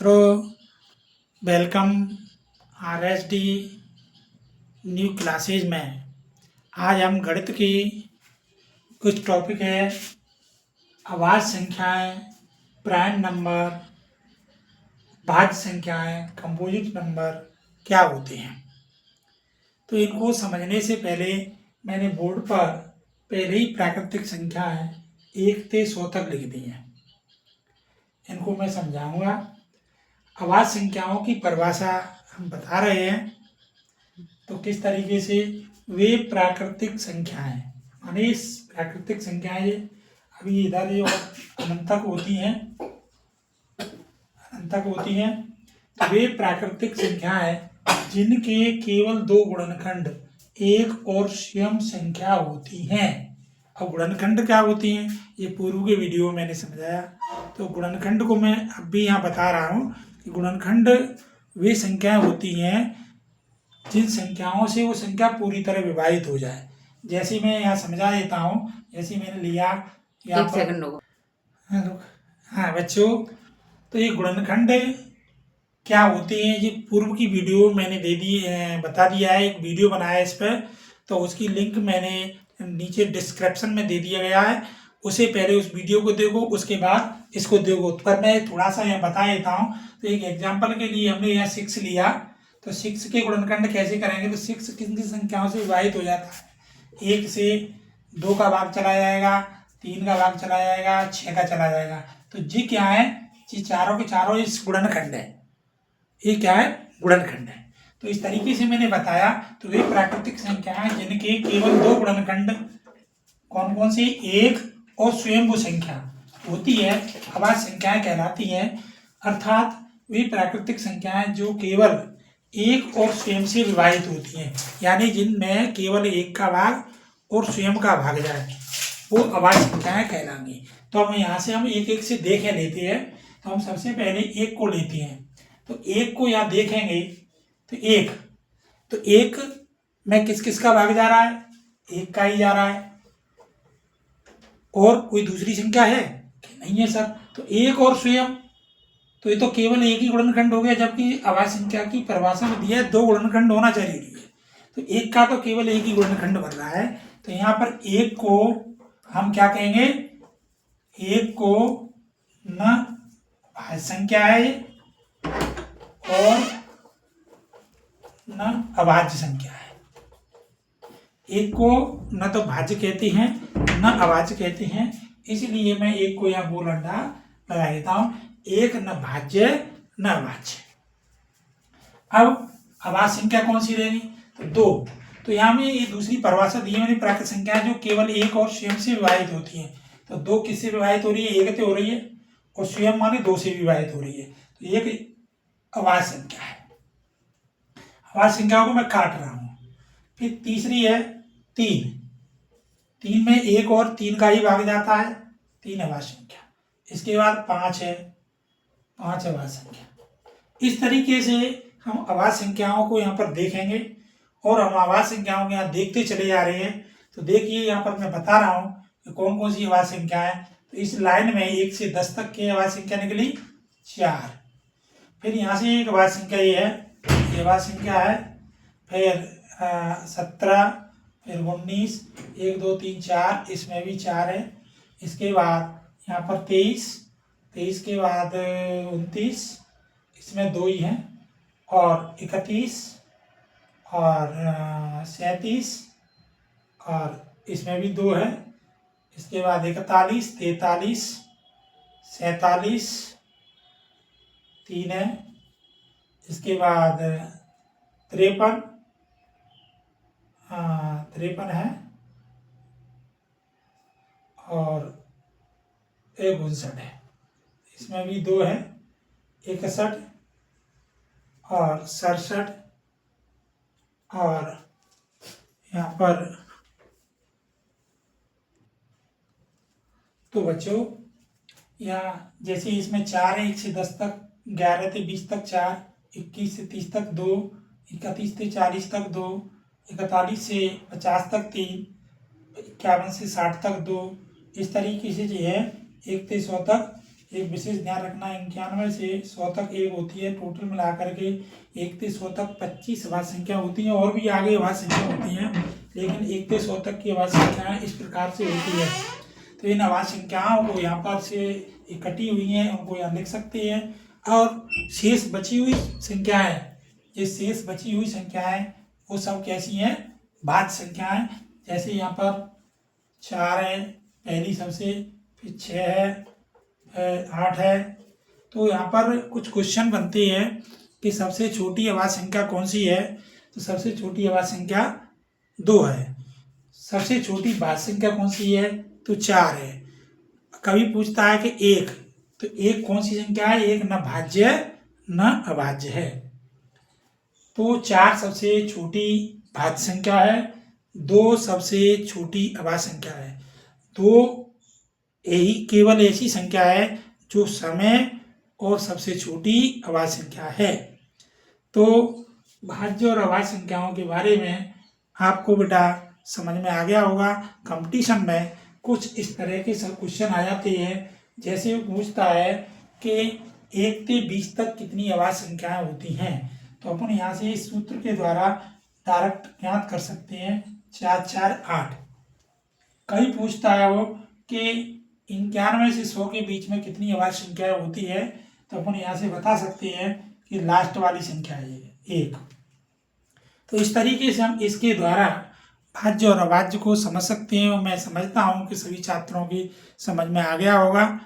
छात्रों, welcome RSD new classes में। आज हम गणित की कुछ टॉपिक है। अभाज्य संख्याएं, प्राइम नंबर, भाज्य संख्याएं, कंपोजिट नंबर क्या होते हैं। तो इनको समझने से पहले मैंने बोर्ड पर पहले ही प्राकृतिक संख्याएं 1 से 100 तक लिख दी हैं। इनको मैं समझाऊंगा। अभाज्य संख्याओं की परिभाषा हम बता रहे हैं। तो किस तरीके से वे प्राकृतिक संख्याएं, माने इस प्राकृतिक संख्याएं अभी इधर ये अनंत होती हैं। तो वे प्राकृतिक संख्याएं जिनके केवल दो गुणनखंड एक और स्वयं संख्या होती हैं। अब गुणनखंड क्या होती हैं ये पूर्व के वीडियो में मैंने समझाया। तो गुणनखंड को मैं अब भी यहाँ बता रहा हूँ कि गुणनखंड वे संख्याएं होती हैं जिन संख्याओं से वो संख्या पूरी तरह विभाजित हो जाए। जैसे मैं यहाँ समझा देता हूँ। जैसे मैंने लिया यहाँ पर, हाँ बच्चों, तो ये गुणनखंड क्या होते हैं ये पूर्व की वीडियो मैंने बता दिया है। एक वीडियो बनाया है इस पर, तो उसकी लिंक मैंने नीचे डिस्क्रिप्शन में दे दिया गया है। उसे पहले उस वीडियो को देखो, उसके बाद इसको देखो। पर मैं थोड़ा सा यहाँ बता देता हूँ। तो एक एग्जाम्पल के लिए हमने यहाँ 6 लिया, तो 6 के गुणनखंड कैसे करेंगे। तो 6 किन किन संख्याओं से विभाजित हो जाता है। 1 से 2 का भाग चला जाएगा, 3 का भाग चला जाएगा, 6 का चला जाएगा। तो जी क्या है, ये चारों के चारों इस गुणनखंड है। ये क्या है, गुणनखंड है। तो इस तरीके से मैंने बताया। तो वे प्राकृतिक संख्याएं जिनके केवल दो गुणनखंड कौन कौन सी, एक और स्वयंभू संख्या होती है, अभाज्य संख्याएं कहलाती हैं। अर्थात वे प्राकृतिक संख्याएं जो केवल एक और स्वयं से विभाजित होती हैं, यानी जिनमें केवल एक का भाग और स्वयं का भाग जाए, वो अभाज्य संख्याएं कहलाएंगी। तो हम यहाँ से हम एक एक से देख लेते हैं। तो हम सबसे पहले एक को लेते हैं। तो एक को यहाँ देखेंगे तो एक में किस किस का भाग जा रहा है, एक का ही जा रहा है। और कोई दूसरी संख्या है नहीं है सर। तो एक और स्वयं, तो ये तो केवल एक ही गुणनखंड हो गया, जबकि अभाज्य संख्या की परिभाषा में दिया है 2 गुणनखंड होना जरूरी है। तो एक का तो केवल एक ही गुणनखंड बन रहा है। तो यहाँ पर एक को हम क्या कहेंगे, एक को न भाज्य संख्या है और न अभाज्य संख्या है। एक को न तो भाज्य कहते हैं न अभाज्य कहते हैं, इसलिए मैं एक को यहाँ गोल अंडा लगा देता हूं। एक न भाज्य न अभाज्य। अब अभाज्य संख्या कौन सी रहेगी, तो 2। तो यहाँ में ये दूसरी परिभाषा दी है मैंने, प्राकृतिक संख्या जो केवल एक और स्वयं से विभाजित होती है। तो 2 किससे विभाजित हो रही है, एक से हो रही है, और स्वयं माने 2 से विभाजित हो रही है। तो एक अभाज्य संख्या है। अभाज्य संख्याओं को मैं काट रहा हूं। फिर तीसरी है 3 में एक और 3 का ही भाग जाता है, 3 अभाज्य संख्या। इसके बाद 5 है, 5 अभाज्य संख्या। इस तरीके से हम अभाज्य संख्याओं को यहाँ पर देखेंगे और हम अभाज्य संख्याओं को यहाँ देखते चले जा रहे हैं। तो देखिए यहाँ पर मैं बता रहा हूँ कि कौन कौन सी अभाज्य संख्या है। तो इस लाइन में 1 से 10 तक की अभाज्य संख्या निकली 4। फिर यहाँ से एक अभाज्य संख्या ये है, ये अभाज्य संख्या है। फिर 17, फिर 19, 1 2 3 4, इसमें भी 4 है। इसके बाद यहाँ पर 23 के बाद 29, इसमें 2 ही हैं, और 31 और 37, और इसमें भी 2 है। इसके बाद 41, 43, 47, 3 है। इसके बाद 53 है, और 59 है। इसमें भी 2 है, 61 और 67, और यहाँ पर तो बच्चों यहाँ जैसे इसमें 4 है, 1 से 10 तक, 11 से 20 तक 4, 21 से 30 तक 2, 31 से 40 तक 2, 41 से 50 तक 3, 51 से 60 तक 2। इस तरीके से जो है 1 से 100 तक एक विशेष ध्यान रखना, 91 से 100 तक एक होती है, टोटल मिलाकर के 1 से 100 तक 25 अभाज्य संख्या होती हैं, और भी आगे अभाज्य संख्या होती हैं, लेकिन 1 से 100 तक की अभाज्य संख्याएं इस प्रकार से होती है। तो इन अभाज्य संख्याओं को यहाँ पर से इकट्ठी हुई हैं उनको यहाँ लिख सकते हैं। और शेष बची हुई संख्याएं, ये शेष बची हुई संख्याएं वो सब कैसी हैं, भाज्य संख्याएं। जैसे यहाँ पर 4 है पहली सबसे, फिर 6 है, 8 है। तो यहाँ पर कुछ क्वेश्चन बनते हैं कि सबसे छोटी अभाज्य संख्या कौन सी है, तो सबसे छोटी अभाज्य संख्या 2 है। सबसे छोटी भाज्य संख्या कौन सी है, तो 4 है। कभी पूछता है कि 1, तो 1 कौन सी संख्या है, 1 न भाज्य न अभाज्य है। तो 4 सबसे छोटी भाज्य संख्या है, 2 सबसे छोटी अभाज्य संख्या है। तो यही केवल ऐसी संख्या है जो समय और सबसे छोटी अभाज्य संख्या है। तो भाज्य और अभाज्य संख्याओं के बारे में आपको बेटा समझ में आ गया होगा। कंपटीशन में कुछ इस तरह के सब क्वेश्चन आ जाते हैं, जैसे पूछता है कि 1 से 20 तक कितनी अभाज्य संख्याएं होती हैं, तो अपन यहाँ से इस सूत्र के द्वारा डायरेक्ट ज्ञात कर सकते हैं, 4 4 8। कभी पूछता है वो कि 91 से 100 के बीच में कितनी अभाज्य संख्याएं होती है, तो अपन यहाँ से बता सकते हैं कि लास्ट वाली संख्या है 1। तो इस तरीके से हम इसके द्वारा भाज्य और अभाज्य को समझ सकते हैं, और मैं समझता हूँ कि सभी छात्रों की समझ में आ गया होगा।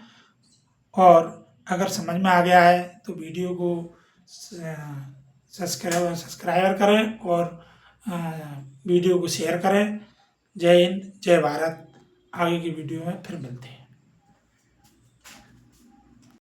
और अगर समझ में आ गया है तो वीडियो को सब्सक्राइब करें और वीडियो को शेयर करें। जय हिंद, जय भारत। आगे की वीडियो में फिर मिलते हैं।